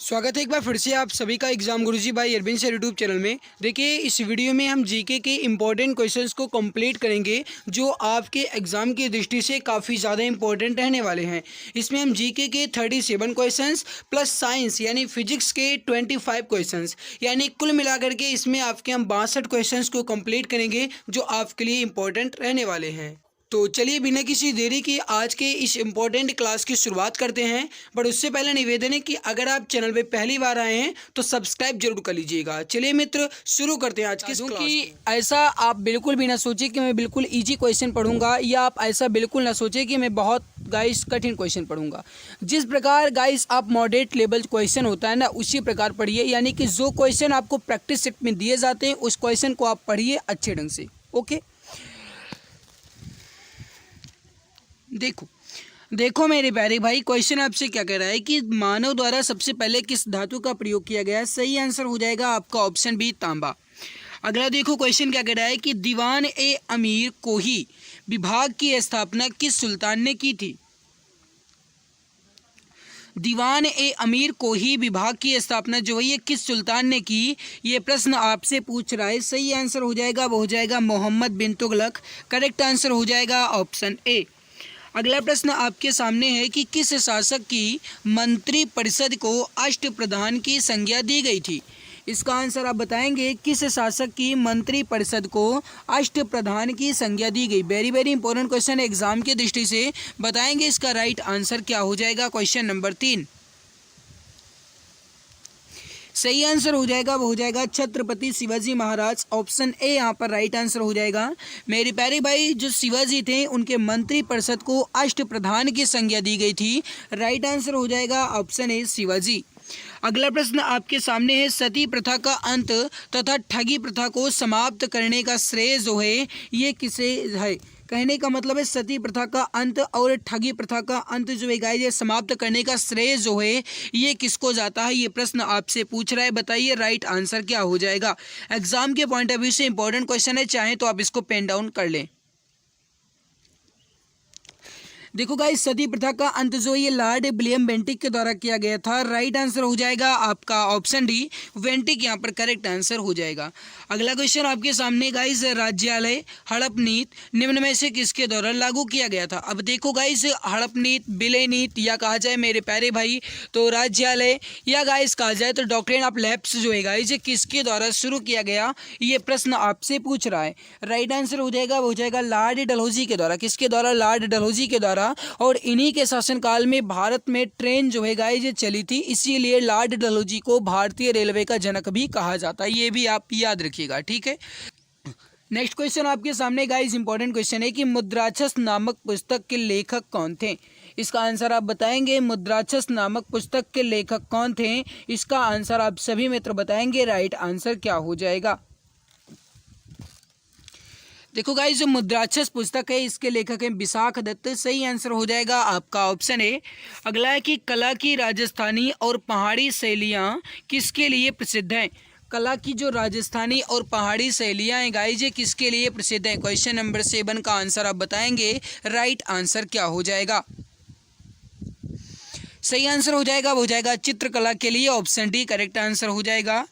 स्वागत है एक बार फिर से आप सभी का एग्जाम गुरुजी भाई अरविंद सर यूट्यूब चैनल में। देखिए इस वीडियो में हम जीके के इम्पोर्टेंट क्वेश्चंस को कंप्लीट करेंगे जो आपके एग्जाम की दृष्टि से काफ़ी ज़्यादा इंपॉर्टेंट रहने वाले हैं। इसमें हम जीके के 37 क्वेश्चंस प्लस साइंस यानी फिजिक्स के 25 क्वेश्चंस यानी कुल मिलाकर के इसमें आपके हम 62 क्वेश्चंस को कंप्लीट करेंगे जो आपके लिए इम्पोर्टेंट रहने वाले हैं। तो चलिए बिना किसी देरी की आज के इस इम्पोर्टेंट क्लास की शुरुआत करते हैं। बट उससे पहले निवेदन है कि अगर आप चैनल पे पहली बार आए हैं तो सब्सक्राइब जरूर कर लीजिएगा। चलिए मित्र शुरू करते हैं आज की क्लास की। ऐसा आप बिल्कुल भी ना सोचिए कि मैं बिल्कुल इजी क्वेश्चन पढ़ूंगा या आप ऐसा बिल्कुल ना सोचिए कि मैं बहुत गाइस कठिन क्वेश्चन पढ़ूंगा। जिस प्रकार गाइस आप मॉडरेट लेवल क्वेश्चन होता है ना उसी प्रकार पढ़िए, यानी कि जो क्वेश्चन आपको प्रैक्टिस सेट में दिए जाते हैं उस क्वेश्चन को आप पढ़िए अच्छे ढंग से। ओके देखो मेरे प्यारे भाई, क्वेश्चन आपसे क्या कह रहा है कि मानव द्वारा सबसे पहले किस धातु का प्रयोग किया गया है। सही आंसर हो जाएगा आपका ऑप्शन बी तांबा। अगला देखो क्वेश्चन क्या कह रहा है कि दीवान ए अमीर कोही विभाग की स्थापना किस सुल्तान ने की थी। दीवान ए अमीर कोही विभाग की स्थापना जो है ये किस सुल्तान ने की, ये प्रश्न आपसे पूछ रहा है। सही आंसर हो जाएगा वो हो जाएगा मोहम्मद बिन तुगलक। करेक्ट आंसर हो जाएगा ऑप्शन ए। अगला प्रश्न आपके सामने है कि किस शासक की मंत्री परिषद को अष्टप्रधान की संज्ञा दी गई थी। इसका आंसर आप बताएंगे किस शासक की मंत्री परिषद को अष्टप्रधान की संज्ञा दी गई। Very very important question exam की दृष्टि से। बताएंगे इसका राइट आंसर क्या हो जाएगा। क्वेश्चन नंबर 3 सही आंसर हो जाएगा वो हो जाएगा छत्रपति शिवाजी महाराज। ऑप्शन ए यहाँ पर राइट आंसर हो जाएगा। मेरे प्यारे भाई जो शिवाजी थे उनके मंत्री परिषद को अष्टप्रधान की संज्ञा दी गई थी। राइट आंसर हो जाएगा ऑप्शन ए शिवाजी। अगला प्रश्न आपके सामने है सती प्रथा का अंत तथा ठगी प्रथा को समाप्त करने का श्रेय जो है ये किसे है। कहने का मतलब है सती प्रथा का अंत और ठगी प्रथा का अंत जो है गाइस ये समाप्त करने का श्रेय जो है ये किसको जाता है, ये प्रश्न आपसे पूछ रहा है। बताइए राइट आंसर क्या हो जाएगा। एग्जाम के पॉइंट ऑफ व्यू से इंपॉर्टेंट क्वेश्चन है, चाहे तो आप इसको पेन डाउन कर लें। देखो गाइस सती प्रथा का अंत जो ये लॉर्ड विलियम बेंटिक के द्वारा किया गया था। राइट आंसर हो जाएगा आपका ऑप्शन डी वेंटिक यहाँ पर करेक्ट आंसर हो जाएगा। अगला क्वेश्चन आपके सामने गाइस राज्यालय हड़प नीति निम्न में से किसके द्वारा लागू किया गया था। अब देखो गाइस हड़प नीति, विलय नीति या कहा जाए मेरे प्यारे भाई तो राज्यालय या गाइस कहा जाए तो डॉक्ट्रिन ऑफ लैप्स जो है गाइस ये किसके द्वारा शुरू किया गया, ये प्रश्न आपसे पूछ रहा है। राइट आंसर हो जाएगा वो हो जाएगा लॉर्ड डलहौजी के द्वारा। किसके द्वारा, लॉर्ड डलहौजी के द्वारा। और इन्हीं के शासनकाल में भारत में ट्रेन जो है गाइस ये चली थी, इसीलिए लॉर्ड डलहौजी को भारतीय रेलवे का जनक भी कहा जाता है। ये भी आप याद रखिएगा, ठीक है। नेक्स्ट क्वेश्चन आपके सामने गाइस इंपॉर्टेंट क्वेश्चन है कि मुद्राक्षस नामक पुस्तक के लेखक कौन थे। इसका आंसर आप बताएंगे मुद्राक्षस नामक पुस्तक के लेखक कौन थे। इसका आंसर आप सभी मित्र बताएंगे। राइट आंसर क्या हो जाएगा। देखो गाइस जो मुद्राक्षस पुस्तक है इसके लेखक हैं विशाख दत्त। सही आंसर हो जाएगा आपका ऑप्शन ए। अगला है कि कला की राजस्थानी और पहाड़ी शैलियाँ किसके लिए प्रसिद्ध हैं। कला की जो राजस्थानी और पहाड़ी शैलियाँ हैं गाइस ये किसके लिए प्रसिद्ध हैं। क्वेश्चन नंबर 7 का आंसर आप बताएंगे। राइट आंसर क्या हो जाएगा। सही आंसर हो जाएगा वो हो जाएगा चित्रकला के लिए। ऑप्शन डी करेक्ट आंसर हो जाएगा।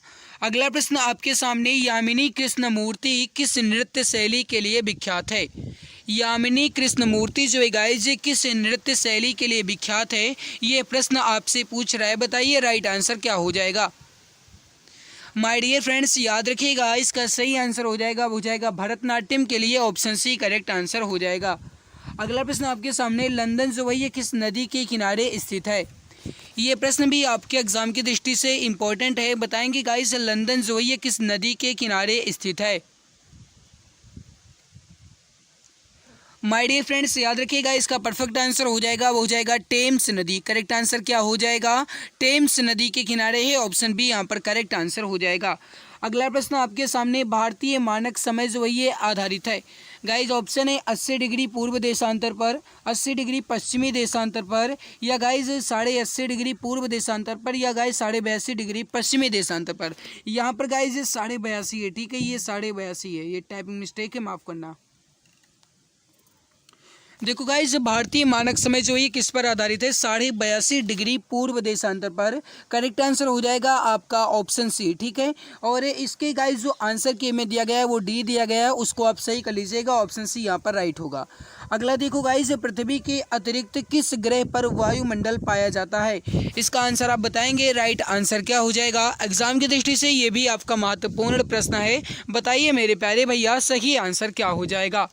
अगला प्रश्न आपके सामने यामिनी कृष्णमूर्ति किस नृत्य शैली के लिए विख्यात है। यामिनी कृष्णमूर्ति जो है गाइस ये किस नृत्य शैली के लिए विख्यात है, ये प्रश्न आपसे पूछ रहा है। बताइए राइट आंसर क्या हो जाएगा। माय डियर फ्रेंड्स याद रखिएगा इसका सही आंसर हो जाएगा वो हो जाएगा भरतनाट्यम के लिए। ऑप्शन सी करेक्ट आंसर हो जाएगा। अगला प्रश्न आपके सामने लंदन जो है ये किस नदी के किनारे स्थित है। ये प्रश्न भी आपके एग्जाम की दृष्टि से इम्पोर्टेंट है। बताएंगे गाइस लंदन जो है ये किस नदी के किनारे स्थित है। माय डियर फ्रेंड्स याद रखिएगा इसका परफेक्ट आंसर हो जाएगा वो हो जाएगा टेम्स नदी। करेक्ट आंसर क्या हो जाएगा, टेम्स नदी के किनारे है। ऑप्शन बी यहाँ पर करेक्ट आंसर हो जाएगा। अगला प्रश्न आपके सामने भारतीय मानक समय जो है ये आधारित है। गाइज ऑप्शन है 80 डिग्री पूर्व देशांतर पर, 80 डिग्री पश्चिमी देशांतर पर, या गाइज 80.5 डिग्री पूर्व देशांतर पर, या गाइज 82.5 डिग्री पश्चिमी देशांतर पर। यहाँ पर गाइज 82.5 है, ठीक है, ये 82.5 है, ये टाइपिंग मिस्टेक है, माफ़ करना। देखो गाइस, भारतीय मानक समय जो ये किस पर आधारित है? 82.5 डिग्री पूर्व देशांतर पर। करेक्ट आंसर हो जाएगा आपका ऑप्शन सी। ठीक है, और इसके गाइस जो आंसर के में दिया गया है वो डी दिया गया है, उसको आप सही कर लीजिएगा, ऑप्शन सी यहाँ पर राइट होगा। अगला देखो गाइस, पृथ्वी के अतिरिक्त किस ग्रह पर वायुमंडल पाया जाता है? इसका आंसर आप बताएंगे, राइट आंसर क्या हो जाएगा? एग्जाम की दृष्टि से ये भी आपका महत्वपूर्ण प्रश्न है। बताइए मेरे प्यारे भैया, सही आंसर क्या हो जाएगा?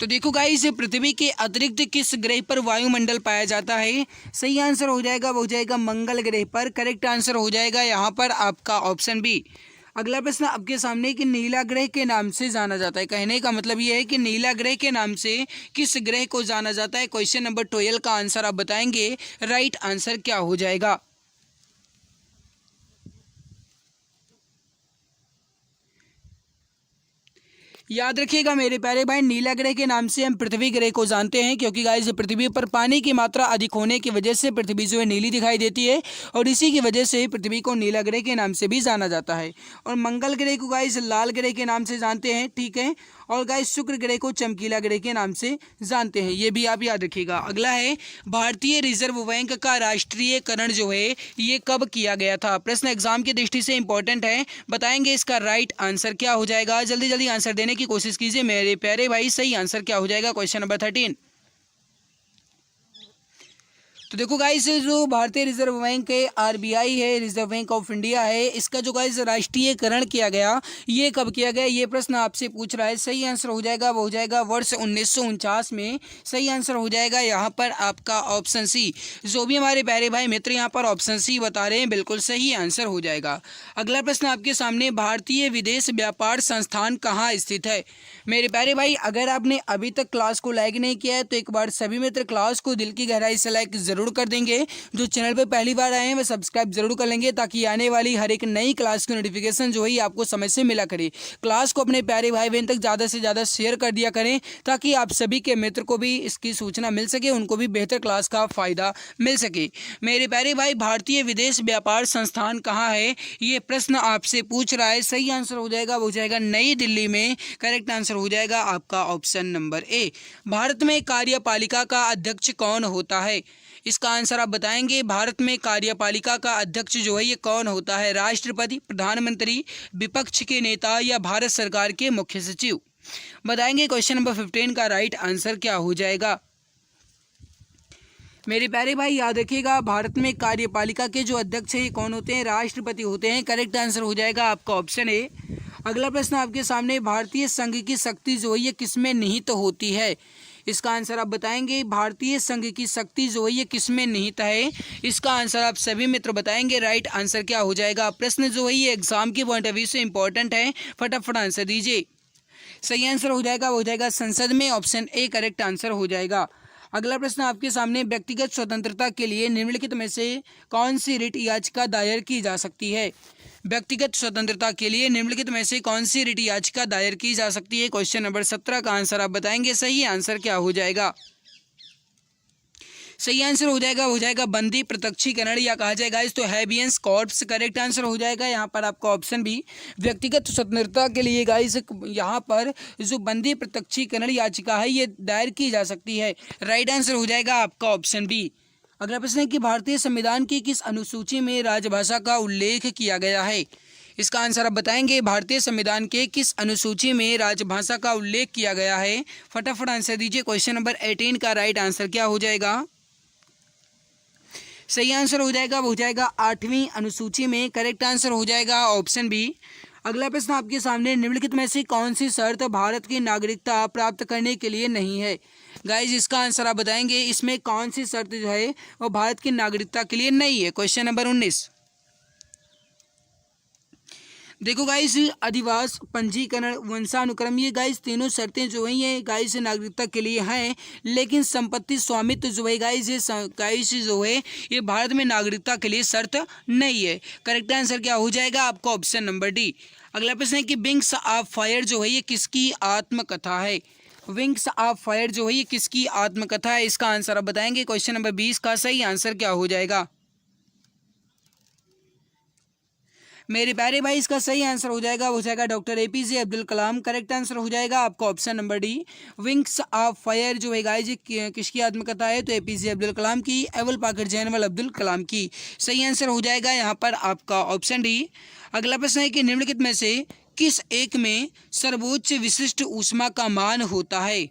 तो देखो गाइस, पृथ्वी के अतिरिक्त किस ग्रह पर वायुमंडल पाया जाता है? सही आंसर हो जाएगा, वो हो जाएगा मंगल ग्रह पर। करेक्ट आंसर हो जाएगा यहाँ पर आपका ऑप्शन बी। अगला प्रश्न आपके सामने कि नीला ग्रह के नाम से जाना जाता है। कहने का मतलब ये है कि नीला ग्रह के नाम से किस ग्रह को जाना जाता है? क्वेश्चन नंबर 12 का आंसर आप बताएंगे, राइट आंसर क्या हो जाएगा? याद रखिएगा मेरे प्यारे भाई, नीला ग्रह के नाम से हम पृथ्वी ग्रह को जानते हैं, क्योंकि गाइस पृथ्वी पर पानी की मात्रा अधिक होने की वजह से पृथ्वी जो है नीली दिखाई देती है, और इसी की वजह से पृथ्वी को नीला ग्रह के नाम से भी जाना जाता है। और मंगल ग्रह को गाइस लाल ग्रह के नाम से जानते हैं। ठीक है, और गाइस शुक्र ग्रह को चमकीला ग्रह के नाम से जानते हैं, ये भी आप याद रखिएगा। अगला है, भारतीय रिजर्व बैंक का राष्ट्रीयकरण जो है ये कब किया गया था? प्रश्न एग्जाम की दृष्टि से इंपॉर्टेंट है, बताएंगे इसका राइट आंसर क्या हो जाएगा? जल्दी जल्दी आंसर देने की कोशिश कीजिए मेरे प्यारे भाई। सही आंसर क्या हो जाएगा? Question number 13। तो देखो गाइस, जो भारतीय रिजर्व बैंक है, आरबीआई है, रिजर्व बैंक ऑफ इंडिया है, इसका जो गाइस राष्ट्रीयकरण किया गया, ये कब किया गया? ये प्रश्न आपसे पूछ रहा है। सही आंसर हो जाएगा, वो हो जाएगा वर्ष 1949 में। सही आंसर हो जाएगा यहाँ पर आपका ऑप्शन सी। जो भी हमारे प्यारे भाई मित्र यहाँ पर ऑप्शन सी बता रहे हैं, बिल्कुल सही आंसर हो जाएगा। अगला प्रश्न आपके सामने, भारतीय विदेश व्यापार संस्थान कहाँ स्थित है? मेरे प्यारे भाई, अगर आपने अभी तक क्लास को लाइक नहीं किया है तो एक बार सभी मित्र क्लास को दिल की गहराई से लाइक जरूर कर देंगे। जो चैनल पर पहली बार आए हैं वे सब्सक्राइब जरूर कर लेंगे, ताकि आने वाली हर एक नई क्लास की नोटिफिकेशन जो है आपको समय से मिला करे। क्लास को अपने प्यारे भाई बहन तक ज़्यादा से ज़्यादा शेयर कर दिया करें, ताकि आप सभी के मित्र को भी इसकी सूचना मिल सके, उनको भी बेहतर क्लास का फ़ायदा मिल सके। मेरे प्यारे भाई, भारतीय विदेश व्यापार संस्थान कहाँ है, ये प्रश्न आपसे पूछ रहा है। सही आंसर हो जाएगा, वो हो जाएगा नई दिल्ली में। करेक्ट आंसर हो जाएगा आपका ऑप्शन नंबर ए। भारत में कार्यपालिका का अध्यक्ष कौन होता है? इसका आंसर आप बताएंगे, भारत में कार्यपालिका का अध्यक्ष जो है ये कौन होता है? राष्ट्रपति, प्रधानमंत्री, विपक्ष के नेता, या भारत सरकार के मुख्य सचिव? बताएंगे। क्वेश्चन नंबर 15 का राइट आंसर क्या हो जाएगा? मेरे प्यारे भाई याद रखिएगा, भारत में कार्यपालिका के जो अध्यक्ष है ये कौन होते हैं? राष्ट्रपति होते हैं। करेक्ट आंसर हो जाएगा आपका ऑप्शन ए। अगला प्रश्न आपके सामने, भारतीय संघ की शक्ति जो है ये किसमें निहित होती है? इसका आंसर आप बताएंगे, भारतीय संघ की शक्ति जो है ये किसमें निहित है? इसका आंसर आप सभी मित्र बताएंगे, राइट आंसर क्या हो जाएगा? प्रश्न जो है ये एग्जाम के पॉइंट ऑफ व्यू से इंपॉर्टेंट है, फटाफट आंसर दीजिए। सही आंसर हो जाएगा, वो हो जाएगा संसद में। ऑप्शन ए करेक्ट आंसर हो जाएगा। अगला प्रश्न आपके सामने, व्यक्तिगत स्वतंत्रता के लिए निम्नलिखित में से कौन सी रिट याचिका दायर की जा सकती है? व्यक्तिगत स्वतंत्रता के लिए निम्नलिखित में से कौन सी रिट याचिका दायर की जा सकती है? क्वेश्चन नंबर 17 का आंसर आप बताएंगे। सही आंसर क्या हो जाएगा? सही आंसर हो जाएगा, हो जाएगा बंदी प्रत्यक्षीकरण, या कहा जाएगा इस तो हैबियस कॉर्प्स। करेक्ट आंसर हो जाएगा यहाँ पर आपका ऑप्शन बी। व्यक्तिगत स्वतंत्रता के लिए गाइस यहाँ पर जो बंदी प्रत्यक्षीकरण याचिका है ये दायर की जा सकती है। राइट आंसर हो जाएगा आपका ऑप्शन बी। अगला प्रश्न है कि भारतीय संविधान की किस अनुसूची में राजभाषा का उल्लेख किया गया है? इसका आंसर आप बताएंगे, भारतीय संविधान के किस अनुसूची में राजभाषा का उल्लेख किया गया है? फटाफट आंसर दीजिए। क्वेश्चन नंबर 18 का राइट आंसर क्या हो जाएगा? सही आंसर हो जाएगा, वो हो जाएगा 8वीं अनुसूची में। करेक्ट आंसर हो जाएगा ऑप्शन बी। अगला प्रश्न आपके सामने, निम्नलिखित में से कौन सी शर्त भारत की नागरिकता प्राप्त करने के लिए नहीं है? गाइज इसका आंसर आप बताएंगे, इसमें कौन सी शर्त जो है वो भारत की नागरिकता के लिए नहीं है? Question number 19। देखो गाइस, अधिवास, पंजीकरण, वंशानुक्रम, ये गाइस तीनों शर्तें जो हैं ये गाइस नागरिकता के लिए हैं, लेकिन संपत्ति स्वामित्व जो है गाइस ये गाइस जो है ये भारत में नागरिकता के लिए शर्त नहीं है। करेक्ट आंसर क्या हो जाएगा आपका? Option number D. अगला प्रश्न है कि विंग्स ऑफ फायर जो है ये किसकी आत्मकथा है? विंग्स ऑफ फायर जो है ये किसकी आत्मकथा है? इसका आंसर आप बताएंगे। क्वेश्चन नंबर 20 का सही आंसर क्या हो जाएगा? मेरे प्यारे भाई इसका सही आंसर हो जाएगा, वो हो जाएगा doctor APJ Abdul Kalam. Correct answer हो जाएगा आपका option number D, wings of fire जो है गाइस ये किसकी आत्मकथा है, तो एपीजे अब्दुल कलाम की, एबुल पाकर जैनवल अब्दुल कलाम की। सही आंसर हो जाएगा यहाँ पर आपका ऑप्शन डी। अगला प्रश्न है कि निम्नलिखित में से किस एक में सर्वोच्च विशिष्ट ऊष्मा का मान होता है।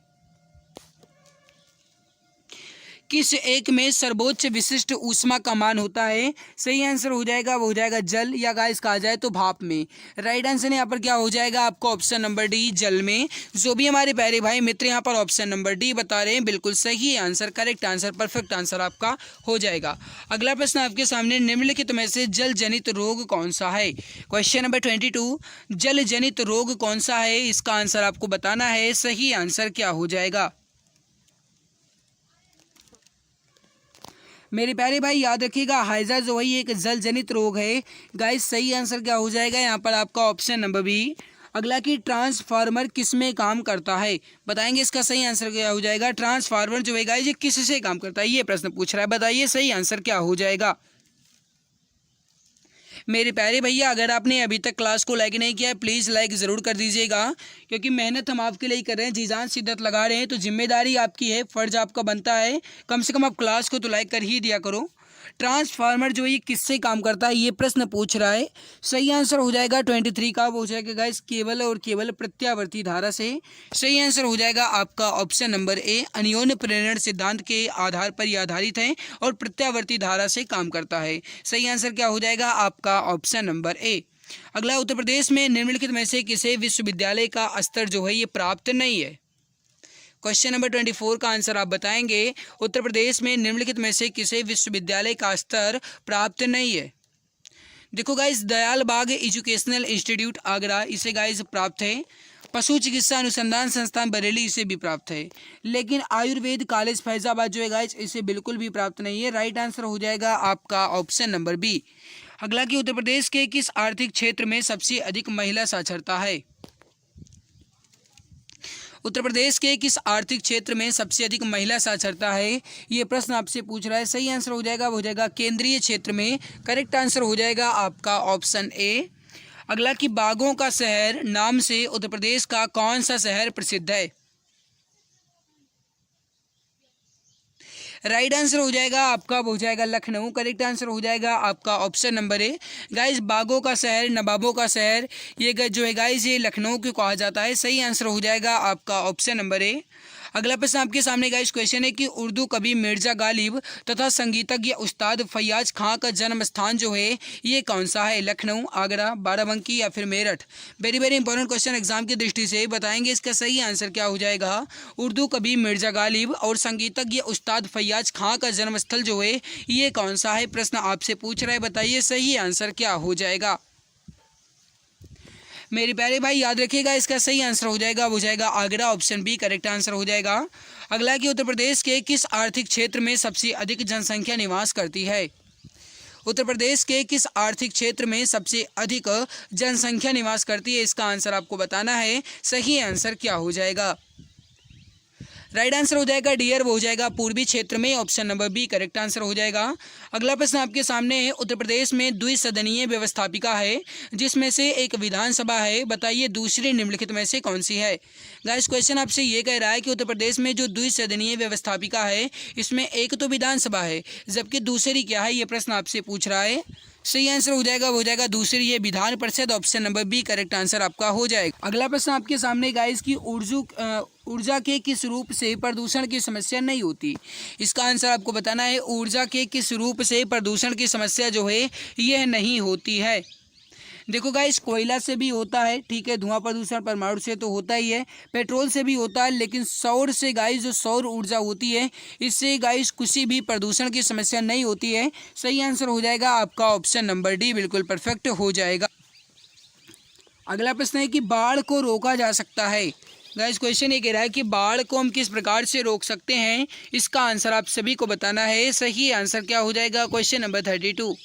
किस एक में सर्वोच्च विशिष्ट ऊष्मा का मान होता है। सही आंसर हो जाएगा, वो हो जाएगा जल, या गाइस कहा जाए तो भाप में। राइट आंसर यहाँ पर क्या हो जाएगा आपका ऑप्शन नंबर डी, जल में। जो भी हमारे प्यारे भाई मित्र यहाँ पर ऑप्शन नंबर डी बता रहे हैं, बिल्कुल सही answer, correct answer, perfect answer आपका हो जाएगा। अगला प्रश्न आपके सामने, निम्नलिखित में से जल जनित रोग कौन सा है। क्वेश्चन नंबर 22, जल जनित रोग कौन सा है, इसका आंसर आपको बताना है। सही आंसर क्या हो जाएगा। मेरे प्यारे भाई याद रखिएगा, हाइजा जो है एक जल जनित रोग है। गाइस सही आंसर क्या हो जाएगा यहाँ पर आपका ऑप्शन नंबर बी। अगला कि ट्रांसफार्मर किस में काम करता है, बताएंगे इसका सही आंसर क्या हो जाएगा। ट्रांसफार्मर जो है गाइस ये किस से काम करता है, ये प्रश्न पूछ रहा है, बताइए सही आंसर क्या हो जाएगा। मेरे प्यारे भैया अगर आपने अभी तक क्लास को लाइक नहीं किया है, प्लीज़ लाइक ज़रूर कर दीजिएगा, क्योंकि मेहनत हम आपके लिए कर रहे हैं, जी जान शिद्दत लगा रहे हैं, तो जिम्मेदारी आपकी है, फ़र्ज आपका बनता है, कम से कम आप क्लास को तो लाइक कर ही दिया करो। ट्रांसफार्मर जो है ये किससे काम करता है, ये प्रश्न पूछ रहा है। सही आंसर हो जाएगा 23 का, वो हो जाएगा गाइस केवल और केवल प्रत्यावर्ती धारा से। सही आंसर हो जाएगा आपका ऑप्शन नंबर ए, अन्योन्य प्रेरण सिद्धांत के आधार पर यह आधारित है और प्रत्यावर्ती धारा से काम करता है। सही आंसर क्या हो जाएगा आपका ऑप्शन नंबर ए। अगला, उत्तर प्रदेश में निम्नलिखित में से किसे विश्वविद्यालय का स्तर जो है ये प्राप्त नहीं है। क्वेश्चन नंबर 24 का आंसर आप बताएंगे, उत्तर प्रदेश में निम्नलिखित में से किसे विश्वविद्यालय का स्तर प्राप्त नहीं है। देखो गाइस, दयाल बाग एजुकेशनल इंस्टीट्यूट आगरा इसे गाइस प्राप्त है, पशु चिकित्सा अनुसंधान संस्थान बरेली इसे भी प्राप्त है, लेकिन आयुर्वेद कॉलेज फैजाबाद जो है गाइस इसे बिल्कुल भी प्राप्त नहीं है। राइट आंसर हो जाएगा आपका ऑप्शन नंबर बी। अगला कि उत्तर प्रदेश के किस आर्थिक क्षेत्र में सबसे अधिक महिला साक्षरता है। उत्तर प्रदेश के किस आर्थिक क्षेत्र में सबसे अधिक महिला साक्षरता है, ये प्रश्न आपसे पूछ रहा है। सही आंसर हो जाएगा, वो हो जाएगा केंद्रीय क्षेत्र में। करेक्ट आंसर हो जाएगा आपका ऑप्शन ए। अगला कि बागों का शहर नाम से उत्तर प्रदेश का कौन सा शहर प्रसिद्ध है। राइट आंसर हो जाएगा आपका, वो हो जाएगा लखनऊ। करेक्ट आंसर हो जाएगा आपका ऑप्शन नंबर ए। गाइस बागों का शहर, नवाबों का शहर, ये जो है गाइस ये लखनऊ को कहा जाता है। सही आंसर हो जाएगा आपका ऑप्शन नंबर ए। अगला प्रश्न आपके सामने गाइस क्वेश्चन है कि उर्दू कवि मिर्जा गालिब तथा संगीतज्ञ उस्ताद फैयाज खां का जन्म स्थान जो है ये कौन सा है। लखनऊ, आगरा, बाराबंकी या फिर Meerut. Very very important question exam की दृष्टि से, बताएंगे इसका सही आंसर क्या हो जाएगा। उर्दू कवि मिर्जा गालिब और संगीतज्ञ उस्ताद फैयाज खां का जन्मस्थल जो है ये कौन सा है, प्रश्न आपसे पूछ रहा है, बताइए सही आंसर क्या हो जाएगा। मेरे प्यारे भाई याद रखिएगा, इसका सही आंसर हो जाएगा, वो जाएगा Agra, option B correct answer हो जाएगा। अगला कि उत्तर प्रदेश के किस आर्थिक क्षेत्र में सबसे अधिक जनसंख्या निवास करती है। उत्तर प्रदेश के किस आर्थिक क्षेत्र में सबसे अधिक जनसंख्या निवास करती है, इसका आंसर आपको बताना है। सही आंसर क्या हो जाएगा। राइट आंसर हो जाएगा डियर, वो हो जाएगा पूर्वी क्षेत्र में, option number B correct answer हो जाएगा। अगला प्रश्न आपके सामने है, उत्तर प्रदेश में द्विसदनीय व्यवस्थापिका है जिसमें से एक विधानसभा है, बताइए दूसरी निम्नलिखित में से कौन सी है। गाइस क्वेश्चन आपसे ये कह रहा है कि उत्तर प्रदेश में जो द्विसदनीय व्यवस्थापिका है इसमें एक तो विधानसभा है, जबकि दूसरी क्या है, ये प्रश्न आपसे पूछ रहा है। सही आंसर हो जाएगा, वो हो जाएगा दूसरी ये विधान परिषद, option number B correct answer आपका हो जाएगा। अगला प्रश्न आपके सामने गाइस की ऊर्जा के किस रूप से प्रदूषण की समस्या नहीं होती, इसका आंसर आपको बताना है। ऊर्जा के किस रूप से प्रदूषण की समस्या जो है यह नहीं होती है। देखो गाइस, कोयला से भी होता है, ठीक है, धुआं प्रदूषण परमाणु से तो होता ही है, पेट्रोल से भी होता है, लेकिन सौर से गाइस जो सौर ऊर्जा होती है इससे गाइस किसी भी प्रदूषण की समस्या नहीं होती है। सही आंसर हो जाएगा आपका ऑप्शन नंबर डी, बिल्कुल परफेक्ट हो जाएगा। अगला प्रश्न है कि बाढ़ को रोका जा सकता है। गाइस क्वेश्चन ये कह रहा है कि बाढ़ को हम किस प्रकार से रोक सकते हैं, इसका आंसर आप सभी को बताना है। सही आंसर क्या हो जाएगा, क्वेश्चन नंबर 32।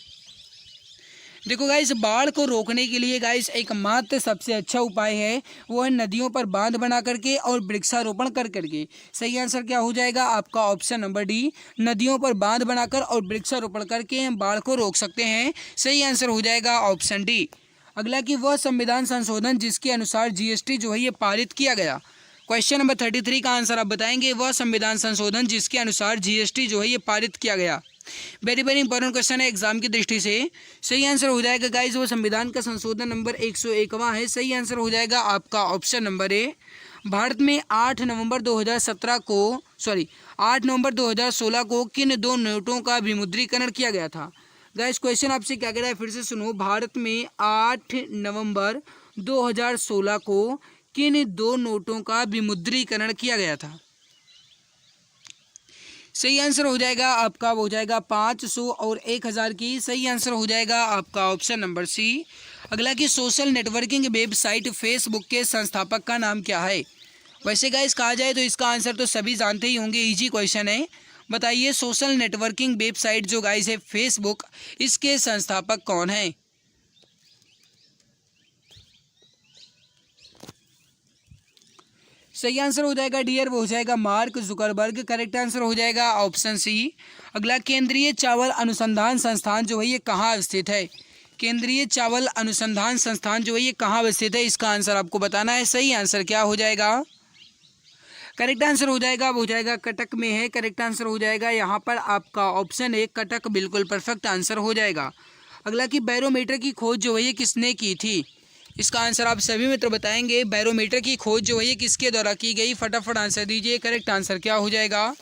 देखो गाइस, बाढ़ को रोकने के लिए गाइस एकमात्र सबसे अच्छा उपाय है वो है नदियों पर बांध बना करके और वृक्षारोपण कर करके। सही आंसर क्या हो जाएगा आपका ऑप्शन नंबर डी, नदियों पर बांध बनाकर और वृक्षारोपण करके हम बाढ़ को रोक सकते हैं। सही आंसर हो जाएगा ऑप्शन डी। अगला कि वह संविधान संशोधन जिसके अनुसार जीएसटी जो है ये पारित किया गया। क्वेश्चन नंबर 33 का आंसर आप बताएंगे, वह संविधान संशोधन जिसके अनुसार जीएसटी जो है ये पारित किया गया। वेरी वेरी इंपॉर्टेंट क्वेश्चन है एग्जाम की दृष्टि से। सही आंसर हो जाएगा गाइस वो संविधान का संशोधन नंबर 101वां है। सही आंसर हो जाएगा आपका ऑप्शन नंबर ए। भारत में 8 नवंबर 2016 को किन दो नोटों का विमुद्रीकरण किया गया था। गाइस क्वेश्चन आपसे क्या कह रहा है, फिर से सुनो। भारत में 8 नवंबर 2016 को किन दो नोटों का विमुद्रीकरण किया गया था। सही आंसर हो जाएगा आपका हो जाएगा 500 और 1000 की। सही आंसर हो जाएगा आपका ऑप्शन नंबर सी। अगला कि सोशल नेटवर्किंग वेबसाइट फेसबुक के संस्थापक का नाम क्या है। वैसे गाइस कहा जाए तो इसका आंसर तो सभी जानते ही होंगे, इजी क्वेश्चन है। बताइए सोशल नेटवर्किंग वेबसाइट जो गाइस है फेसबुक, इसके संस्थापक कौन है। सही आंसर हो जाएगा डियर वो हो जाएगा मार्क जुकरबर्ग। करेक्ट आंसर हो जाएगा ऑप्शन सी। अगला केंद्रीय चावल अनुसंधान संस्थान जो है ये कहाँ स्थित है। केंद्रीय चावल अनुसंधान संस्थान जो है ये कहाँ स्थित है, इसका आंसर आपको बताना है। सही आंसर क्या हो जाएगा, करेक्ट आंसर हो जाएगा वो हो जाएगा कटक में है। करेक्ट आंसर हो जाएगा यहाँ पर आपका ऑप्शन ए कटक, बिल्कुल परफेक्ट आंसर हो जाएगा। अगला कि बैरोमीटर की खोज जो है ये किसने की थी। इसका आंसर आप सभी मित्र बताएंगे। बैरोमीटर की खोज जो है ये किसके द्वारा की गई, फटाफट आंसर दीजिए। करेक्ट आंसर क्या हो जाएगा।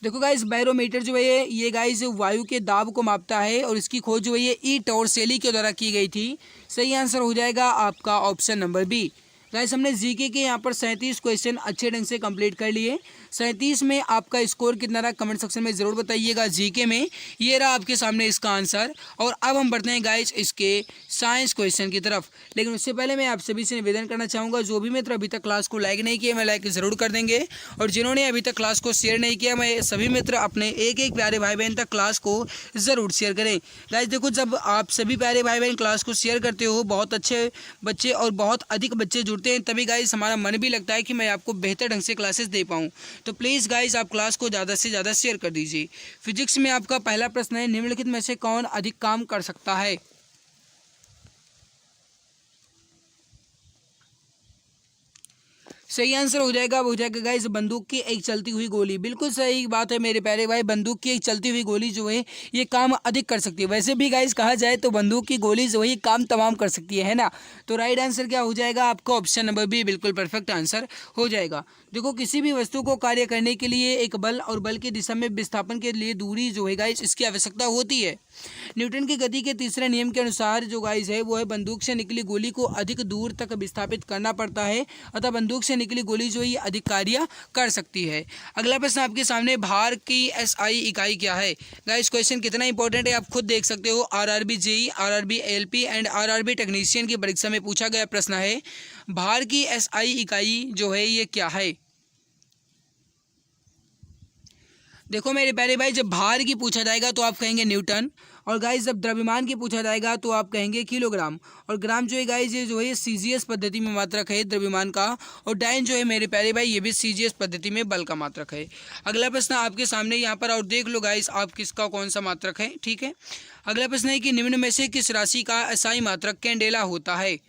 देखो गाइस बैरोमीटर जो है ये गाइस वायु के दाब को मापता है और इसकी खोज जो है ये ई टॉर्सेली के द्वारा की गई थी। सही आंसर हो जाएगा आपका ऑप्शन नंबर बी। गाइस हमने जीके के यहाँ पर 37 क्वेश्चन अच्छे ढंग से कंप्लीट कर लिए। 37 में आपका स्कोर कितना रहा कमेंट सेक्शन में ज़रूर बताइएगा। जीके में ये रहा आपके सामने इसका आंसर। और अब हम बढ़ते हैं गाइस इसके साइंस क्वेश्चन की तरफ। लेकिन उससे पहले मैं आप सभी से निवेदन करना चाहूँगा, जो भी मित्र अभी तक क्लास को लाइक नहीं किया मैं लाइक ज़रूर कर देंगे, और जिन्होंने अभी तक क्लास को शेयर नहीं किया मैं सभी मित्र अपने एक एक प्यारे भाई बहन तक क्लास को ज़रूर शेयर करें। गाइस देखो जब आप सभी प्यारे भाई बहन क्लास को शेयर करते हो, बहुत अच्छे बच्चे और बहुत अधिक बच्चे जुड़ते हैं, तभी गाइस हमारा मन भी लगता है कि मैं आपको बेहतर ढंग से क्लासेस दे पाऊँ। तो प्लीज़ गाइस आप क्लास को ज़्यादा से ज़्यादा शेयर कर दीजिए। फिजिक्स में आपका पहला प्रश्न है, निम्नलिखित में से कौन अधिक काम कर सकता है। सही आंसर हो जाएगा वो हो जाएगा गाइस बंदूक की एक चलती हुई गोली। बिल्कुल सही बात है मेरे प्यारे भाई, बंदूक की एक चलती हुई गोली जो है ये काम अधिक कर सकती है। वैसे भी गाइस कहा जाए तो बंदूक की गोली जो है काम तमाम कर सकती है ना। तो राइट आंसर क्या हो जाएगा आपका ऑप्शन नंबर बी, बिल्कुल परफेक्ट आंसर हो जाएगा। देखो किसी भी वस्तु को कार्य करने के लिए एक बल और बल की दिशा में विस्थापन के लिए दूरी जो है गाइस इसकी आवश्यकता होती है। न्यूटन की गति के तीसरे नियम के अनुसार जो गाइस है वो है बंदूक से निकली गोली को अधिक दूर तक विस्थापित करना पड़ता है, अतः बंदूक से निकली गोली जो है अधिक कार्य कर सकती है। अगला प्रश्न आपके सामने, भार की एसआई इकाई क्या है। गाइस क्वेश्चन कितना इंपॉर्टेंट है आप खुद देख सकते हो। RRB JE, RRB LP and RRB technician की परीक्षा में पूछा गया प्रश्न है, भार की एसआई इकाई जो है ये क्या है। देखो मेरे प्यारे भाई जब भार की पूछा जाएगा तो आप कहेंगे न्यूटन, और गाइस जब द्रव्यमान की पूछा जाएगा तो आप कहेंगे किलोग्राम, और ग्राम जो है गाइस ये जो है सीजीएस पद्धति में मात्रक है द्रव्यमान का, और डाइन जो है मेरे प्यारे भाई ये भी सीजीएस पद्धति में बल का मात्रक है। अगला प्रश्न आपके सामने यहाँ पर, और देख लो गाइस आप किसका कौन सा मात्रक है, ठीक है। अगला प्रश्न है कि निम्न में से किस राशि का एसआई मात्रक कैंडेला होता है।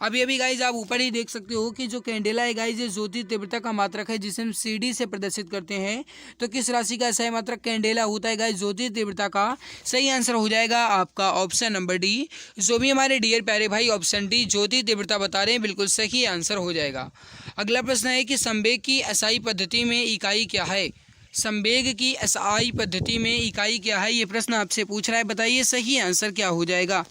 अभी गाइज आप ऊपर ही देख सकते हो कि जो कैंडेला है गाइज ये ज्योति तीव्रता का मात्रक है जिसे हम सीडी से प्रदर्शित करते हैं। तो किस राशि का सही मात्रक कैंडेला होता है गाइज, ज्योति तीव्रता का। सही आंसर हो जाएगा आपका ऑप्शन नंबर डी। जो भी हमारे डियर प्यारे भाई ऑप्शन डी ज्योति तीव्रता बता रहे हैं, बिल्कुल सही आंसर हो जाएगा। अगला प्रश्न है कि संवेग की एसआई पद्धति में इकाई क्या है। संवेग की एसआई पद्धति में इकाई क्या है, ये प्रश्न आपसे पूछ रहा है, बताइए सही आंसर क्या हो जाएगा।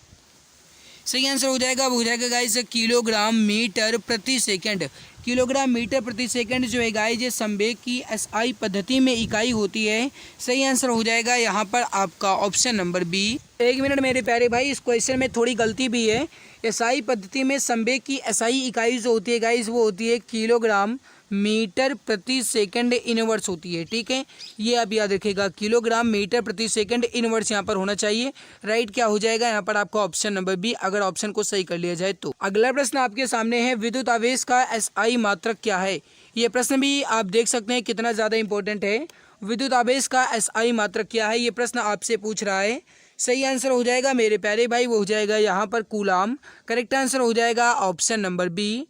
सही आंसर हो जाएगा गाइस किलोग्राम मीटर प्रति सेकंड। किलोग्राम मीटर प्रति सेकंड जो है गाइस ये संवेग की एसआई पद्धति में इकाई होती है। सही आंसर हो जाएगा यहाँ पर आपका ऑप्शन नंबर बी। एक मिनट मेरे प्यारे भाई, इस क्वेश्चन में थोड़ी गलती भी है। एसआई पद्धति में संवेग की एसआई इकाई जो होती है गाइस वो होती है किलोग्राम मीटर प्रति सेकंड इनवर्स होती है। ठीक है, ये आप याद रखिएगा, किलोग्राम मीटर प्रति सेकंड इनवर्स यहाँ पर होना चाहिए। राइट क्या हो जाएगा यहाँ पर आपका ऑप्शन नंबर बी, अगर ऑप्शन को सही कर लिया जाए तो। अगला प्रश्न आपके सामने है, विद्युत आवेश का एसआई मात्रक क्या है। ये प्रश्न भी आप देख सकते हैं कितना ज़्यादा इंपॉर्टेंट है। विद्युत आवेश का एसआई मात्रक क्या है, ये प्रश्न आपसे पूछ रहा है। सही आंसर हो जाएगा मेरे प्यारे भाई, वो हो जाएगा यहाँ पर कूलाम। करेक्ट आंसर हो जाएगा ऑप्शन नंबर बी।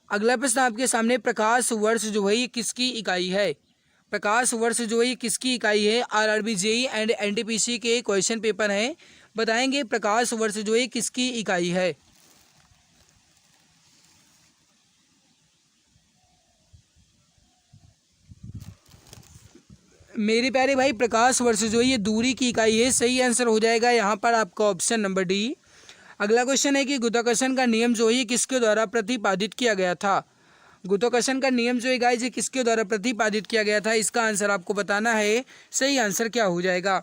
अगला प्रश्न आपके सामने, प्रकाश वर्ष जो है ये किसकी इकाई है। प्रकाश वर्ष जो है ये किसकी इकाई है। आरआरबी जेई एंड एनटीपीसी के क्वेश्चन पेपर हैं, बताएंगे प्रकाश वर्ष जो है किसकी इकाई है। मेरे प्यारे भाई, प्रकाश वर्ष जो है ये दूरी की इकाई है। सही आंसर हो जाएगा यहाँ पर आपका ऑप्शन नंबर डी। अगला क्वेश्चन है कि गुरुत्वाकर्षण का नियम जो है किसके द्वारा प्रतिपादित किया गया था। गुरुत्वाकर्षण का नियम जो है गाइस ये किसके द्वारा प्रतिपादित किया गया था, इसका आंसर आपको बताना है। सही आंसर क्या हो जाएगा।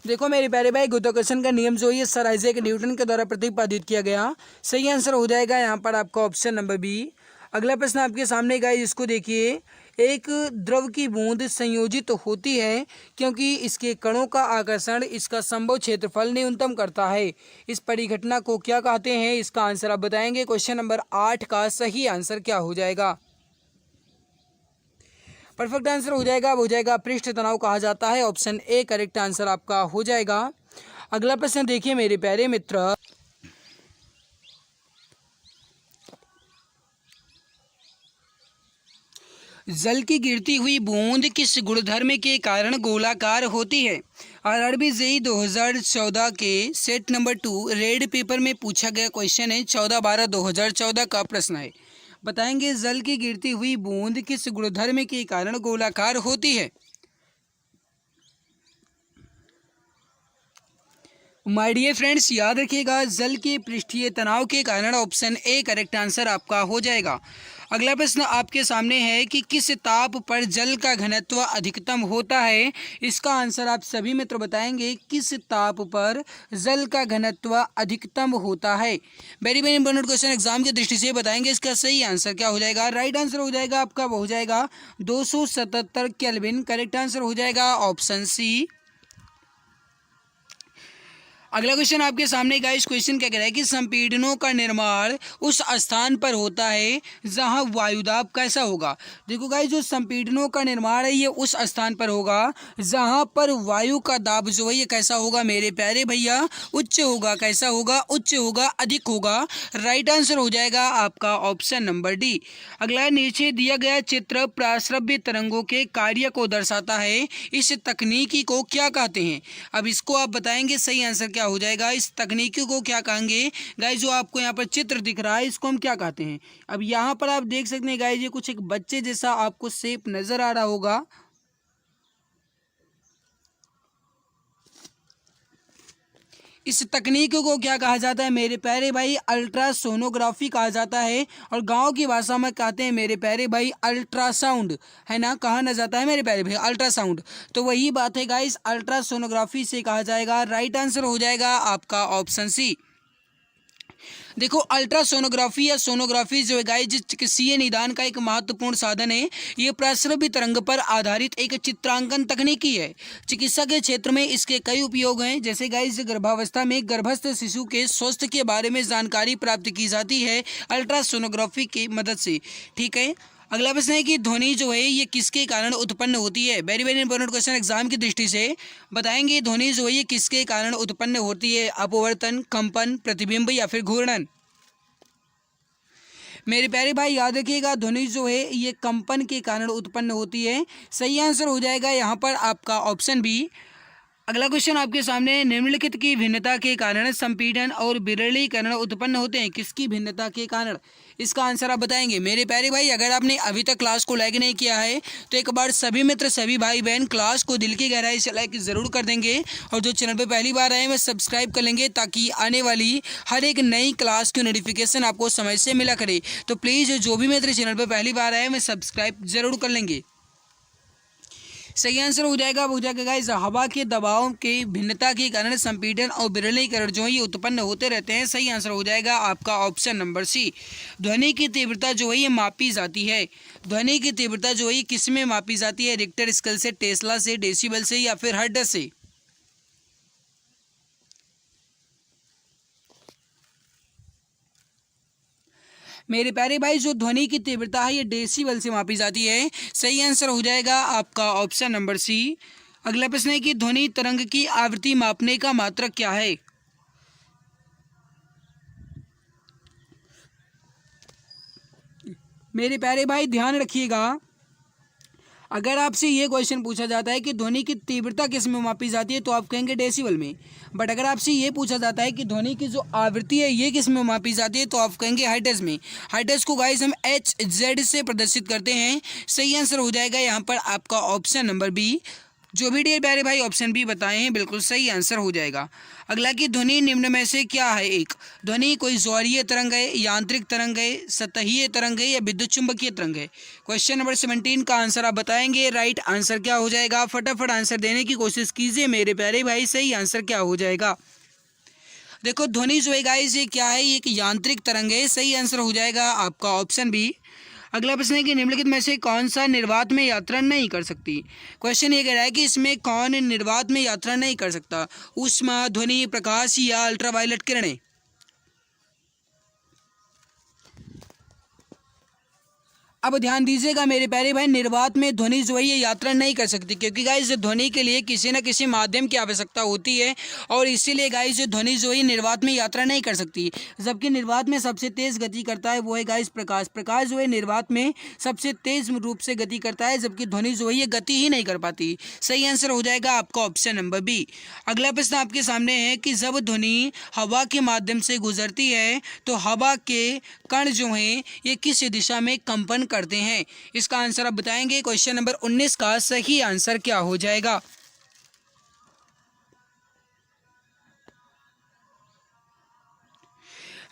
देखो मेरे प्यारे भाई, गुरुत्वाकर्षण का नियम जो है सर आइजैक न्यूटन के द्वारा प्रतिपादित किया गया। सही आंसर हो जाएगा यहाँ पर आपका ऑप्शन नंबर बी। अगला प्रश्न आपके सामने गाइस, इसको देखिए। एक द्रव की बूंद संयोजित होती है क्योंकि इसके कणों का आकर्षण इसका संभव क्षेत्रफल न्यूनतम करता है। इस परिघटना को क्या कहते हैं, इसका आंसर आप बताएंगे। क्वेश्चन नंबर 8 का सही आंसर क्या हो जाएगा। परफेक्ट आंसर हो जाएगा, हो जाएगा पृष्ठ तनाव कहा जाता है। ऑप्शन ए करेक्ट आंसर आपका हो जाएगा। अगला प्रश्न देखिए मेरे प्यारे मित्र, जल की गिरती हुई बूंद किस गुणधर्म के कारण गोलाकार होती है। आरआरबी जेई 2014 के सेट नंबर 2 रेड पेपर में पूछा गया क्वेश्चन है। 14/12/2014 का प्रश्न है, बताएंगे जल की गिरती हुई बूंद किस गुणधर्म के कारण गोलाकार होती है। माय डियर फ्रेंड्स, याद रखिएगा जल के पृष्ठीय तनाव के कारण। ऑप्शन ए करेक्ट आंसर आपका हो जाएगा। अगला प्रश्न आपके सामने है कि किस ताप पर जल का घनत्व अधिकतम होता है। इसका आंसर आप सभी मित्र बताएंगे, किस ताप पर जल का घनत्व अधिकतम होता है। Very very important question, exam की दृष्टि से बताएंगे। इसका सही आंसर क्या हो जाएगा। राइट आंसर हो जाएगा आपका, वो हो जाएगा 277 केल्विन। करेक्ट आंसर हो जाएगा ऑप्शन सी। अगला क्वेश्चन आपके सामने का इस क्वेश्चन क्या कह रहा है कि संपीड़नों का निर्माण उस स्थान पर होता है जहां वायुदाब कैसा होगा। देखो गाइस, जो संपीड़नों का निर्माण है ये उस स्थान पर होगा जहां पर वायु का दाब जो है ये कैसा होगा मेरे प्यारे भैया, उच्च होगा। कैसा होगा, उच्च होगा, अधिक होगा। राइट आंसर हो जाएगा आपका ऑप्शन नंबर डी। अगला, नीचे दिया गया चित्र प्राश्रव्य तरंगों के कार्य को दर्शाता है। इस तकनीकी को क्या कहते हैं। अब इसको आप बताएंगे, सही आंसर क्या हो जाएगा। इस तकनीकी को क्या कहेंगे गाइस, जो आपको यहाँ पर चित्र दिख रहा है इसको हम क्या कहते हैं। अब यहाँ पर आप देख सकते हैं गाइस, ये कुछ एक बच्चे जैसा आपको शेप नजर आ रहा होगा। इस तकनीक को क्या कहा जाता है मेरे प्यारे भाई, अल्ट्रासोनोग्राफी कहा जाता है। और गांव की भाषा में कहते हैं मेरे प्यारे भाई अल्ट्रासाउंड, है ना। कहा ना जाता है मेरे प्यारे भाई अल्ट्रासाउंड, तो वही बात है गाइस, अल्ट्रासोनोग्राफी से कहा जाएगा। राइट आंसर हो जाएगा आपका ऑप्शन सी। देखो, अल्ट्रासोनोग्राफी या सोनोग्राफी जो है गाइस चिकित्सीय निदान का एक महत्वपूर्ण साधन है। ये प्राश्रव्य तरंग पर आधारित एक चित्रांकन तकनीकी है। चिकित्सा के क्षेत्र में इसके कई उपयोग हैं। जैसे गाइस, गर्भावस्था में गर्भस्थ शिशु के स्वास्थ्य के बारे में जानकारी प्राप्त की जाती है अल्ट्रासोनोग्राफी की मदद से। ठीक है, अगला प्रश्न है कि ध्वनि जो है ये किसके कारण उत्पन्न होती है। Very very important question, exam की दृष्टि से बताएंगे ध्वनि जो है ये किसके कारण उत्पन्न होती है। अपवर्तन, कंपन, प्रतिबिंब या फिर घूर्णन। मेरे प्यारे भाई याद रखिएगा, ध्वनि जो है ये कंपन के कारण उत्पन्न होती है। सही आंसर हो जाएगा यहाँ पर आपका ऑप्शन बी। अगला क्वेश्चन आपके सामने, निम्नलिखित की भिन्नता के कारण संपीड़न और विरलीकरण उत्पन्न होते हैं। किसकी भिन्नता के कारण, इसका आंसर आप बताएंगे। मेरे प्यारे भाई, अगर आपने अभी तक क्लास को लाइक नहीं किया है तो एक बार सभी मित्र, सभी भाई बहन क्लास को दिल की गहराई से लाइक ज़रूर कर देंगे। और जो चैनल पर पहली बार आए वह सब्सक्राइब कर लेंगे, ताकि आने वाली हर एक नई क्लास की नोटिफिकेशन आपको समय से मिला करे। तो प्लीज़ जो भी मित्र चैनल पर पहली बार आए वह सब्सक्राइब ज़रूर कर लेंगे। सही आंसर हो जाएगा गाइस हवा के दबाव के भिन्नता के कारण संपीड़न और विरलीकरण जो है ये उत्पन्न होते रहते हैं। सही आंसर हो जाएगा आपका ऑप्शन नंबर सी। ध्वनि की तीव्रता जो है ये मापी जाती है। ध्वनि की तीव्रता जो है किस में मापी जाती है? रिक्टर स्केल से, टेस्ला से, डेसिबल से या फिर हर्ट्ज से? मेरे प्यारे भाई जो ध्वनि की तीव्रता है ये डेसिबल से मापी जाती है। सही आंसर हो जाएगा आपका ऑप्शन नंबर सी। अगला प्रश्न है कि ध्वनि तरंग की आवृत्ति मापने का मात्रक क्या है? मेरे प्यारे भाई ध्यान रखिएगा, अगर आपसे ये क्वेश्चन पूछा जाता है कि ध्वनि की तीव्रता किस में मापी जाती है तो आप कहेंगे डेसिबल में। बट अगर आपसे ये पूछा जाता है कि ध्वनि की जो आवृत्ति है ये किस में मापी जाती है तो आप कहेंगे हर्ट्ज में। हर्ट्ज को गाइस हम HZ से प्रदर्शित करते हैं। सही आंसर हो जाएगा यहाँ पर आपका ऑप्शन नंबर बी। जो भी डियर प्यारे भाई ऑप्शन बी बताए हैं बिल्कुल सही आंसर हो जाएगा। अगला कि ध्वनि निम्न में से क्या है? एक, ध्वनि कोई ज्वारीय तरंग है, यांत्रिक तरंग है, सतहीय तरंग है या विद्युत चुंबकीय तरंग है? क्वेश्चन नंबर 17 का आंसर आप बताएंगे। राइट आंसर क्या हो जाएगा? फटाफट आंसर देने की कोशिश कीजिए मेरे प्यारे भाई। सही आंसर क्या हो जाएगा? देखो ध्वनि जो है गाइस ये क्या है? ये एक यांत्रिक तरंग है। सही आंसर हो जाएगा आपका ऑप्शन बी। अगला प्रश्न है कि निम्नलिखित में से कौन सा निर्वात में यात्रा नहीं कर सकती? क्वेश्चन ये कह रहा है कि इसमें कौन निर्वात में यात्रा नहीं कर सकता? ऊष्मा, ध्वनि, प्रकाश या अल्ट्रावायलेट किरणें? अब ध्यान दीजिएगा मेरे प्यारे भाई, निर्वात में ध्वनि जो है ये यात्रा नहीं कर सकती क्योंकि गाइस ध्वनि के लिए किसी न किसी माध्यम की आवश्यकता होती है और इसीलिए गाइस ध्वनि जो है निर्वात में यात्रा नहीं कर सकती। जबकि निर्वात में सबसे तेज गति करता है वो है गाइस प्रकाश। प्रकाश जो है निर्वात में सबसे तेज रूप से गति करता है, जबकि ध्वनि जो है ये गति ही नहीं कर पाती। सही आंसर हो जाएगा आपका ऑप्शन नंबर बी। अगला प्रश्न आपके सामने है कि जब ध्वनि हवा के माध्यम से गुजरती है तो हवा के कण जो हैं ये किस दिशा में कंपन करते हैं? इसका आंसर आप बताएंगे। क्वेश्चन नंबर 19 का सही आंसर क्या हो जाएगा?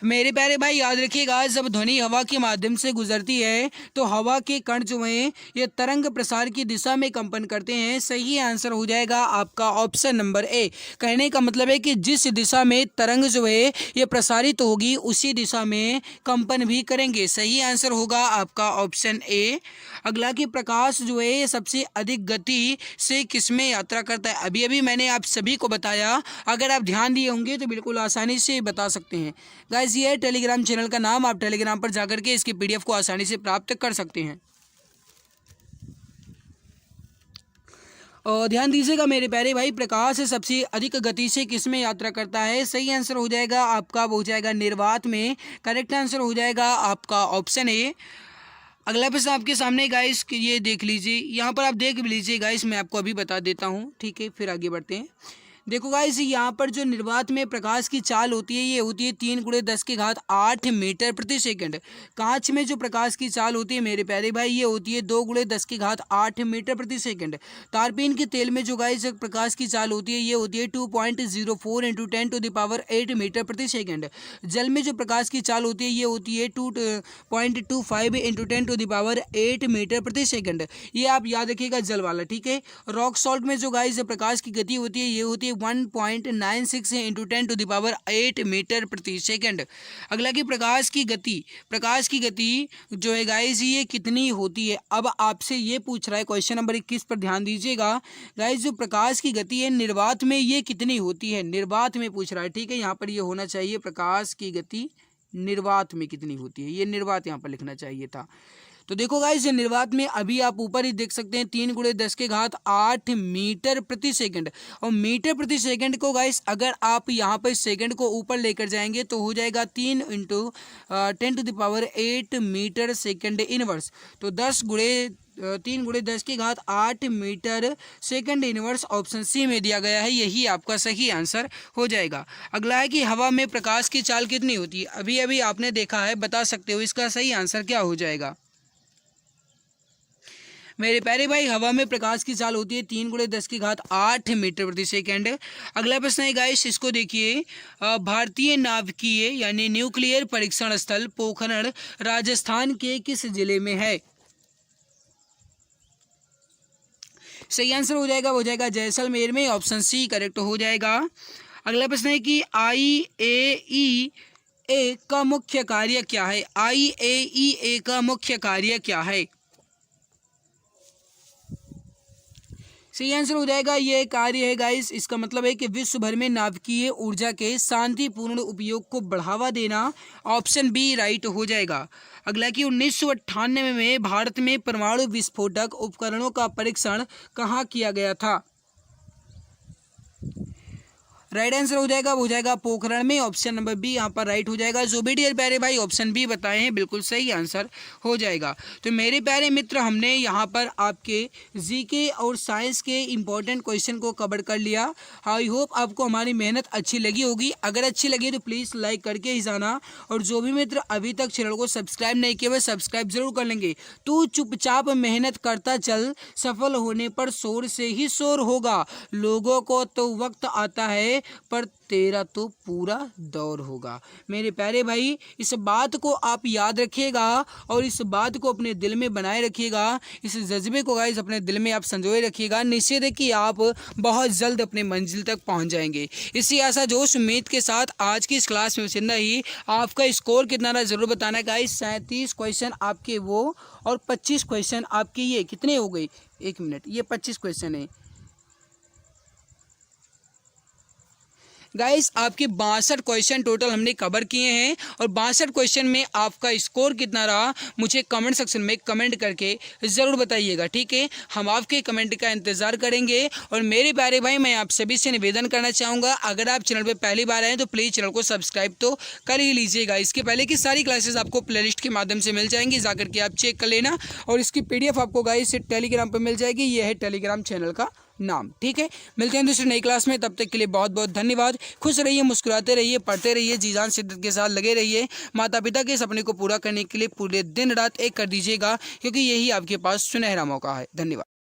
मेरे प्यारे भाई याद रखिएगा, जब ध्वनि हवा के माध्यम से गुजरती है तो हवा के कण जो हैं ये तरंग प्रसार की दिशा में कंपन करते हैं। सही आंसर हो जाएगा आपका ऑप्शन नंबर ए। कहने का मतलब है कि जिस दिशा में तरंग जो है ये प्रसारित होगी उसी दिशा में कंपन भी करेंगे। सही आंसर होगा आपका ऑप्शन ए। अगला कि प्रकाश जो है ये सबसे अधिक गति से किसमें यात्रा करता है? अभी अभी मैंने आप सभी को बताया, अगर आप ध्यान दिए होंगे तो बिल्कुल आसानी से बता सकते हैं। गाइस ये है टेलीग्राम चैनल का नाम, आप टेलीग्राम पर जाकर के इसकी PDF को आसानी से प्राप्त कर सकते हैं। और ध्यान दीजिएगा मेरे प्यारे भाई, प्रकाश सबसे अधिक गति से किस में यात्रा करता है? सही आंसर हो जाएगा आपका वो हो जाएगा निर्वात में। करेक्ट आंसर हो जाएगा आपका ऑप्शन ए। अगला प्रश्न आपके सामने गाइस ये देख लीजिए, यहाँ पर आप देख लीजिए गाइस, मैं आपको अभी बता देता हूँ, ठीक है, फिर आगे बढ़ते हैं। देखो गाइस यहाँ पर जो निर्वात में प्रकाश की चाल होती है ये होती है 3 × 10⁸ मीटर प्रति सेकंड। कांच में जो प्रकाश की चाल होती है मेरे प्यारे भाई ये होती है 2 × 10⁸ मीटर प्रति सेकंड। तारपीन के तेल में जो गाइस प्रकाश की चाल होती है ये होती है 2.04 × 10⁸ मीटर प्रति सेकंड। जल में जो प्रकाश की चाल होती है ये होती है 2.25 × 10⁸ मीटर प्रति सेकंड। ये आप याद रखिएगा जल वाला, ठीक है। रॉक सॉल्ट में जो गाइस प्रकाश की गति होती है ये होती है 1.96 × 10⁸ मीटर प्रति सेकंड। अगला कि प्रकाश की गति जो है गाइस ये कितनी होती है? अब आपसे ये पूछ रहा है, क्वेश्चन नंबर 21 पर ध्यान दीजिएगा गाइस, जो प्रकाश की गति है निर्वात में ये कितनी होती है? निर्वात में पूछ रहा है, ठीक है। यहाँ पर ये होना चाहिए प्रकाश की गति निर्वात में कितनी होती है, ये निर्वात यहाँ पर लिखना चाहिए था। तो देखो गाइस निर्वात में अभी आप ऊपर ही देख सकते हैं 3 × 10⁸ मीटर प्रति सेकंड। और मीटर प्रति सेकंड को गाइस अगर आप यहाँ पर सेकंड को ऊपर लेकर जाएंगे तो हो जाएगा 3 × 10⁸ मीटर सेकंड इनवर्स। तो 3 × 10⁸ metre second inverse option C में दिया गया है, यही आपका सही आंसर हो जाएगा। अगला है कि हवा में प्रकाश की चाल कितनी होती है? अभी अभी आपने देखा है, बता सकते हो इसका सही आंसर क्या हो जाएगा? मेरे प्यारे भाई हवा में प्रकाश की चाल होती है 3 × 10⁸ मीटर प्रति सेकंड। अगला प्रश्न है गाइस, इसको देखिए, भारतीय नाभिकीय यानी न्यूक्लियर परीक्षण स्थल पोखरण राजस्थान के किस जिले में है? सही आंसर हो जाएगा जैसलमेर में, ऑप्शन सी करेक्ट हो जाएगा। अगला प्रश्न है कि IAEA का मुख्य कार्य क्या है? IAEA का मुख्य कार्य क्या है? सही आंसर हो जाएगा, ये कार्य है गाइस, इसका मतलब है कि विश्व भर में नाभिकीय ऊर्जा के शांतिपूर्ण उपयोग को बढ़ावा देना। ऑप्शन बी राइट हो जाएगा। अगला कि 1998 में भारत में परमाणु विस्फोटक उपकरणों का परीक्षण कहाँ किया गया था? राइट आंसर हो जाएगा पोखरण में, ऑप्शन नंबर बी यहाँ पर राइट हो जाएगा। जो भी डियर प्यारे भाई ऑप्शन बी बताए हैं बिल्कुल सही आंसर हो जाएगा। तो मेरे प्यारे मित्र, हमने यहाँ पर आपके जीके और साइंस के इंपॉर्टेंट क्वेश्चन को कवर कर लिया। आई होप आपको हमारी मेहनत अच्छी लगी होगी। अगर अच्छी लगी तो प्लीज़ लाइक करके ही जाना, और जो भी मित्र अभी तक चैनल को सब्सक्राइब नहीं किए, वह सब्सक्राइब जरूर कर लेंगे। तू चुपचाप मेहनत करता चल, सफल होने पर शोर से ही शोर होगा। लोगों को तो वक्त आता है पर तेरा तो पूरा दौर होगा। मेरे प्यारे भाई, इस बात को आप याद रखिएगा और इस बात को अपने दिल में बनाए रखिएगा। इस जज्बे को गाइस अपने दिल में आप संजोए रखिएगा। निश्चित है कि आप बहुत जल्द अपने मंजिल तक पहुंच जाएंगे। इसी आशा जोश उम्मीद के साथ आज की इस क्लास में इतना ही। आपका स्कोर कितना रहा जरूर बताना गाइस। 37 क्वेश्चन आपके वो और 25 क्वेश्चन आपके ये कितने हो गए? 1 मिनट, ये 25 क्वेश्चन है गाइस। आपके 62 क्वेश्चन टोटल हमने कवर किए हैं, और 62 क्वेश्चन में आपका स्कोर कितना रहा मुझे कमेंट सेक्शन में कमेंट करके ज़रूर बताइएगा, ठीक है। हम आपके कमेंट का इंतज़ार करेंगे। और मेरे प्यारे भाई, मैं आप सभी से निवेदन करना चाहूँगा, अगर आप चैनल पर पहली बार आए तो प्लीज़ चैनल को सब्सक्राइब तो कर ही लीजिएगा। इसके पहले की सारी क्लासेस आपको प्लेलिस्ट के माध्यम से मिल जाएंगी, जाकर के आप चेक कर लेना। और इसकी PDF आपको गाइस टेलीग्राम पर मिल जाएगी। यह है टेलीग्राम चैनल का नाम, ठीक है। मिलते हैं दूसरी नई क्लास में, तब तक के लिए बहुत बहुत धन्यवाद। खुश रहिए, मुस्कुराते रहिए, पढ़ते रहिए, जी जान शिद्दत के साथ लगे रहिए। माता पिता के सपने को पूरा करने के लिए पूरे दिन रात एक कर दीजिएगा, क्योंकि यही आपके पास सुनहरा मौका है। धन्यवाद।